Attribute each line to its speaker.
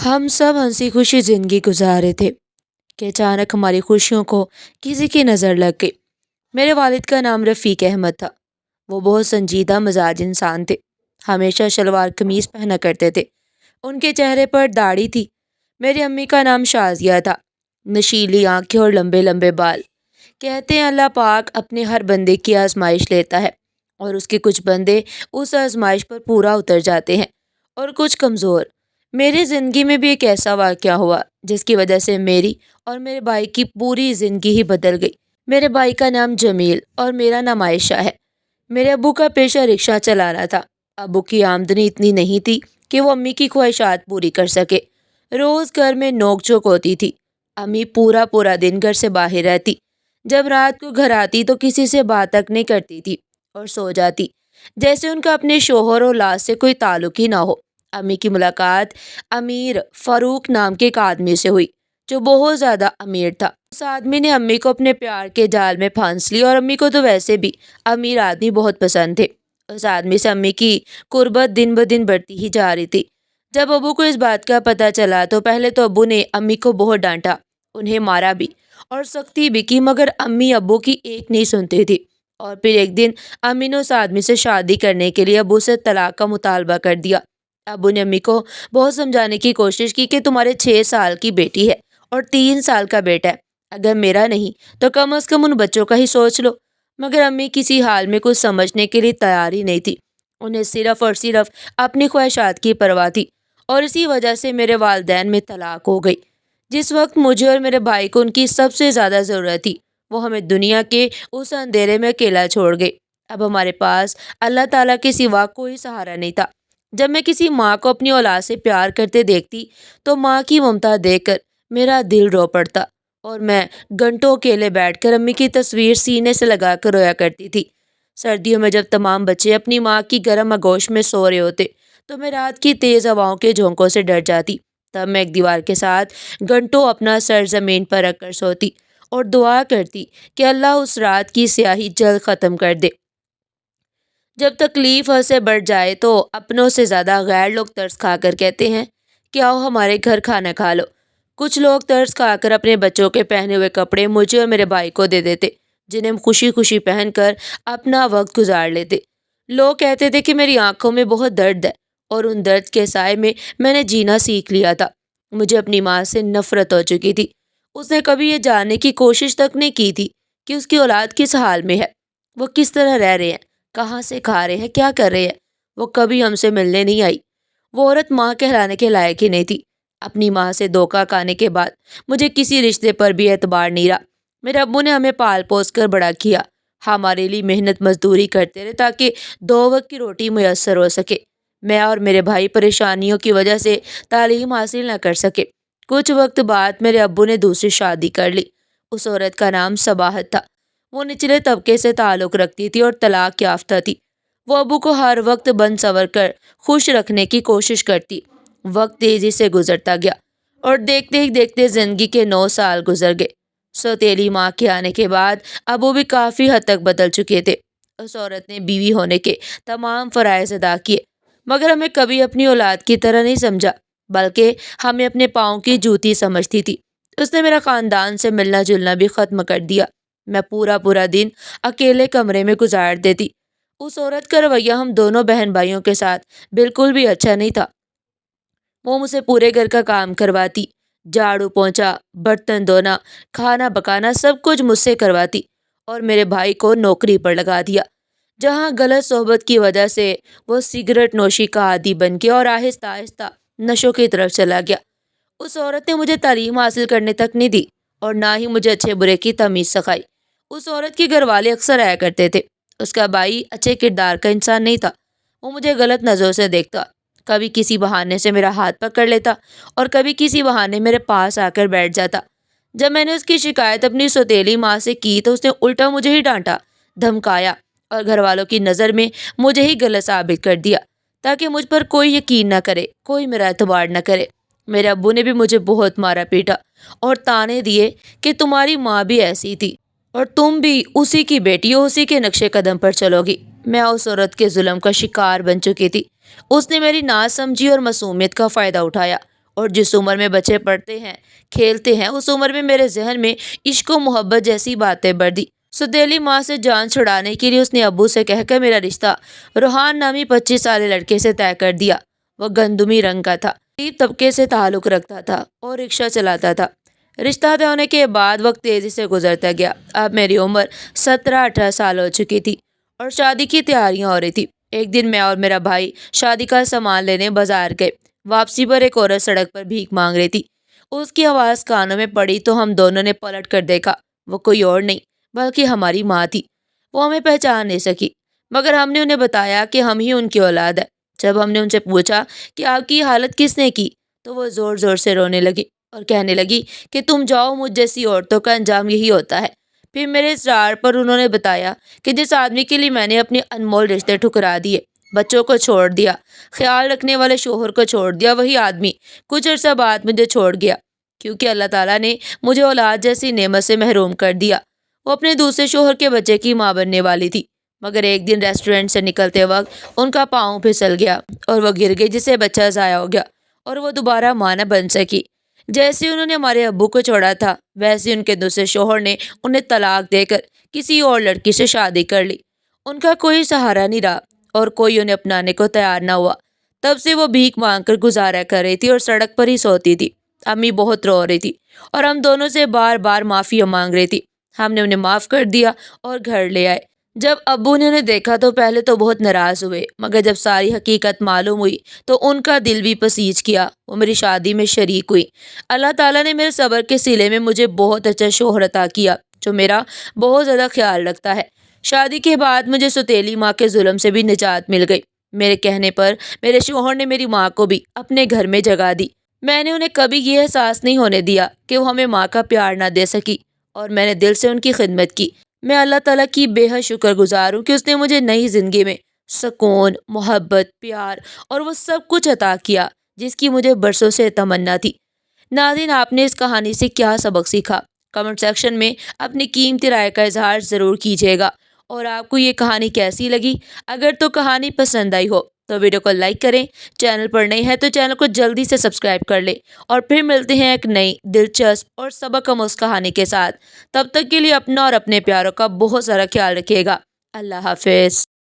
Speaker 1: हम सब हंसी खुशी जिंदगी गुजार रहे थे कि अचानक हमारी खुशियों को किसी की नज़र लग गई। मेरे वालिद का नाम रफ़ीक अहमद था। वो बहुत संजीदा मिजाज इंसान थे। हमेशा शलवार कमीज पहना करते थे। उनके चेहरे पर दाढ़ी थी। मेरी अम्मी का नाम शाजिया था। नशीली आंखें और लंबे लंबे बाल। कहते हैं अल्लाह पाक अपने हर बंदे की आजमाइश लेता है और उसके कुछ बंदे उस आजमाइश पर पूरा उतर जाते हैं और कुछ कमज़ोर। मेरी ज़िंदगी में भी एक ऐसा वाक़या हुआ जिसकी वजह से मेरी और मेरे भाई की पूरी ज़िंदगी ही बदल गई। मेरे भाई का नाम जमील और मेरा नाम आयशा है। मेरे अब्बू का पेशा रिक्शा चलाना था। अब्बू की आमदनी इतनी नहीं थी कि वो अम्मी की ख्वाहिशात पूरी कर सके। रोज़ घर में नोक झोंक होती थी। अम्मी पूरा पूरा दिन घर से बाहर रहती। जब रात को घर आती तो किसी से बात तक नहीं करती थी और सो जाती, जैसे उनका अपने शोहर और औलाद से कोई ताल्लुक ही ना हो। अम्मी की मुलाकात अमीर फारूक नाम के एक आदमी से हुई जो बहुत ज़्यादा अमीर था। उस आदमी ने अम्मी को अपने प्यार के जाल में फांस लिया और अम्मी को तो वैसे भी अमीर आदमी बहुत पसंद थे। उस आदमी से अम्मी की कुर्बत दिन ब दिन बढ़ती ही जा रही थी। जब अबू को इस बात का पता चला तो पहले तो अबू ने अम्मी को बहुत डांटा, उन्हें मारा भी और सख्ती भी की, मगर अम्मी अब्बू की एक नहीं सुनती थी। और फिर एक दिन अम्मी ने उस आदमी से शादी करने के लिए अबू से तलाक का मुतालबा कर दिया। अबू ने अम्मी को बहुत समझाने की कोशिश की कि तुम्हारे 6 साल की बेटी है और 3 साल का बेटा है, अगर मेरा नहीं तो कम से कम उन बच्चों का ही सोच लो। मगर अम्मी किसी हाल में कुछ समझने के लिए तैयार ही नहीं थी। उन्हें सिर्फ और सिर्फ अपनी ख्वाहिशात की परवाह थी और इसी वजह से मेरे वालदैन में तलाक हो गई। जिस वक्त मुझे और मेरे भाई को उनकी सबसे ज़्यादा ज़रूरत थी, वो हमें दुनिया के उस अंधेरे में अकेला छोड़ गए। अब हमारे पास अल्लाह ताला के सिवा कोई सहारा नहीं था। जब मैं किसी माँ को अपनी औलाद से प्यार करते देखती तो माँ की ममता देखकर मेरा दिल रो पड़ता और मैं घंटों अकेले बैठकर अम्मी की तस्वीर सीने से लगा कर रोया करती थी। सर्दियों में जब तमाम बच्चे अपनी माँ की गर्म आगोश में सो रहे होते तो मैं रात की तेज़ हवाओं के झोंकों से डर जाती। तब मैं एक दीवार के साथ घंटों अपना सर ज़मीन पर रख कर सोती और दुआ करती कि अल्लाह उस रात की स्याही जल्द ख़त्म कर दे। जब तकलीफ हद से बढ़ जाए तो अपनों से ज़्यादा गैर लोग तरस खाकर कहते हैं कि आओ हमारे घर खाना खा लो। कुछ लोग तरस खाकर अपने बच्चों के पहने हुए कपड़े मुझे और मेरे भाई को दे देते, जिन्हें हम खुशी खुशी पहनकर अपना वक्त गुजार लेते। लोग कहते थे कि मेरी आंखों में बहुत दर्द है और उन दर्द के साए में मैंने जीना सीख लिया था। मुझे अपनी माँ से नफरत हो चुकी थी। उसने कभी ये जानने की कोशिश तक नहीं की थी कि उसकी औलाद किस हाल में है, वो किस तरह रह रहे हैं, कहाँ से खा रहे हैं, क्या कर रहे हैं। वो कभी हमसे मिलने नहीं आई। वो औरत माँ कहलाने के लायक ही नहीं थी। अपनी माँ से धोखा खाने के बाद मुझे किसी रिश्ते पर भी एतबार नहीं रहा। मेरे अब्बू ने हमें पाल पोस कर बड़ा किया, हमारे लिए मेहनत मजदूरी करते रहे ताकि 2 वक्त की रोटी मुयस्सर हो सके। मैं और मेरे भाई परेशानियों की वजह से तालीम हासिल न कर सके। कुछ वक्त बाद मेरे अब्बू ने दूसरी शादी कर ली। उस औरत का नाम सबाहत था। वो निचले तबके से ताल्लुक़ रखती थी और तलाक याफ्ता थी। वो अबू को हर वक्त बन सवर कर खुश रखने की कोशिश करती। वक्त तेज़ी से गुजरता गया और देखते ही देखते ज़िंदगी के 9 साल गुजर गए। सौतेली माँ के आने के बाद अबू भी काफ़ी हद तक बदल चुके थे। उस औरत ने बीवी होने के तमाम फ़राइज़ अदा किए, मगर हमें कभी अपनी औलाद की तरह नहीं समझा, बल्कि हमें अपने पाँव की जूती समझती थी। उसने मेरा ख़ानदान से मिलना जुलना भी ख़त्म कर दिया। मैं पूरा पूरा दिन अकेले कमरे में गुजार देती। उस औरत का रवैया हम दोनों बहन भाइयों के साथ बिल्कुल भी अच्छा नहीं था। वो मुझसे पूरे घर का काम करवाती, झाड़ू पोंछा, बर्तन धोना, खाना पकाना सब कुछ मुझसे करवाती और मेरे भाई को नौकरी पर लगा दिया, जहाँ गलत सोहबत की वजह से वो सिगरेट नोशी का आदी बन गया और आहिस्ता आहिस्ता नशों की तरफ चला गया। उस औरत ने मुझे तालीम हासिल करने तक नहीं दी और ना ही मुझे अच्छे बुरे की तमीज़ सिखाई। उस औरत के घर वाले अक्सर आया करते थे। उसका भाई अच्छे किरदार का इंसान नहीं था। वो मुझे गलत नज़रों से देखता, कभी किसी बहाने से मेरा हाथ पकड़ लेता और कभी किसी बहाने मेरे पास आकर बैठ जाता। जब मैंने उसकी शिकायत अपनी सौतेली माँ से की तो उसने उल्टा मुझे ही डांटा, धमकाया और घर वालों की नज़र में मुझे ही गलत साबित कर दिया, ताकि मुझ पर कोई यकीन न करे, कोई मेरा एतबार न करे। मेरे अब्बू ने भी मुझे बहुत मारा पीटा और ताने दिए कि तुम्हारी माँ भी ऐसी थी और तुम भी उसी की बेटी हो, उसी के नक्शे कदम पर चलोगी। मैं उस औरत के जुल्म का शिकार बन चुकी थी। उसने मेरी नासमझी और मासूमियत का फ़ायदा उठाया اور جس عمر میں بچے پڑھتے ہیں کھیلتے ہیں اس عمر میں میرے ذہن میں عشق و محبت جیسی باتیں بڑھ دی۔ سوتیلی ماں سے جان چھڑانے کے لیے اس نے ابو سے کہہ کر میرا رشتہ روحان نامی 25 سالے لڑکے سے طے کر دیا۔ وہ گندمی رنگ کا تھا، غریب طبقے سے تعلق رکھتا تھا اور رکشہ چلاتا تھا۔ رشتہ طے ہونے کے بعد وقت تیزی سے گزرتا گیا۔ اب میری عمر 17-18 سال ہو چکی تھی اور شادی کی تیاریاں ہو رہی تھی۔ ایک دن میں اور میرا بھائی شادی کا سامان لینے بازار گئے۔ واپسی پر ایک عورت سڑک پر بھیک مانگ رہی تھی۔ اس کی آواز کانوں میں پڑی تو ہم دونوں نے پلٹ کر دیکھا۔ وہ کوئی اور نہیں بلکہ ہماری ماں تھی۔ وہ ہمیں پہچان نہیں سکی مگر ہم نے انہیں بتایا کہ ہم ہی ان کی اولاد ہے۔ جب ہم نے ان سے پوچھا کہ آپ کی حالت کس نے کی تو وہ زور زور سے رونے لگی اور کہنے لگی کہ تم جاؤ، مجھ جیسی عورتوں کا انجام یہی ہوتا ہے۔ پھر میرے اصرار پر انہوں نے بتایا کہ جس آدمی کے لیے میں نے اپنے انمول رشتے ٹھکرا دیے، بچوں کو چھوڑ دیا، خیال رکھنے والے شوہر کو چھوڑ دیا، وہی آدمی کچھ عرصہ بعد مجھے چھوڑ گیا کیونکہ اللہ تعالیٰ نے مجھے اولاد جیسی نعمت سے محروم کر دیا۔ وہ اپنے دوسرے شوہر کے بچے کی ماں بننے والی تھی مگر ایک دن ریسٹورنٹ سے نکلتے وقت ان کا پاؤں پھسل گیا اور وہ گر گئی، جس سے بچہ ضائع ہو گیا اور وہ دوبارہ ماں نہ بن سکی۔ جیسے انہوں نے ہمارے ابو کو چھوڑا تھا ویسے ان کے دوسرے شوہر نے انہیں طلاق دے کر کسی اور لڑکی سے شادی کر لی۔ ان کا کوئی سہارا نہیں رہا اور کوئی انہیں اپنانے کو تیار نہ ہوا۔ تب سے وہ بھیک مانگ کر گزارا کر رہی تھی اور سڑک پر ہی سوتی تھی۔ امی بہت رو رہی تھی اور ہم دونوں سے بار بار معافی مانگ رہی تھی۔ ہم نے انہیں معاف کر دیا اور گھر لے آئے۔ جب ابو نے انہیں دیکھا تو پہلے تو بہت ناراض ہوئے مگر جب ساری حقیقت معلوم ہوئی تو ان کا دل بھی پسیج کیا۔ وہ میری شادی میں شریک ہوئی۔ اللہ تعالیٰ نے میرے صبر کے صلے میں مجھے بہت اچھا شوہر عطا کیا جو میرا بہت زیادہ خیال رکھتا ہے۔ شادی کے بعد مجھے سوتیلی ماں کے ظلم سے بھی نجات مل گئی۔ میرے کہنے پر میرے شوہر نے میری ماں کو بھی اپنے گھر میں جگہ دی۔ میں نے انہیں کبھی یہ احساس نہیں ہونے دیا کہ وہ ہمیں ماں کا پیار نہ دے سکی اور میں نے دل سے ان کی خدمت کی۔ میں اللہ تعالیٰ کی بے حد شکر گزار ہوں کہ اس نے مجھے نئی زندگی میں سکون، محبت، پیار اور وہ سب کچھ عطا کیا جس کی مجھے برسوں سے تمنا تھی۔ ناظرین، آپ نے اس کہانی سے کیا سبق سیکھا؟ کمنٹ سیکشن میں اپنی قیمتی رائے کا اظہار ضرور کیجیے گا۔ اور آپ کو یہ کہانی کیسی لگی؟ اگر تو کہانی پسند آئی ہو تو ویڈیو کو لائک کریں، چینل پر نئے ہیں تو چینل کو جلدی سے سبسکرائب کر لیں اور پھر ملتے ہیں ایک نئی دلچسپ اور سبق آموز کہانی کے ساتھ۔ تب تک کے لیے اپنا اور اپنے پیاروں کا بہت سارا خیال رکھیے گا۔ اللہ حافظ۔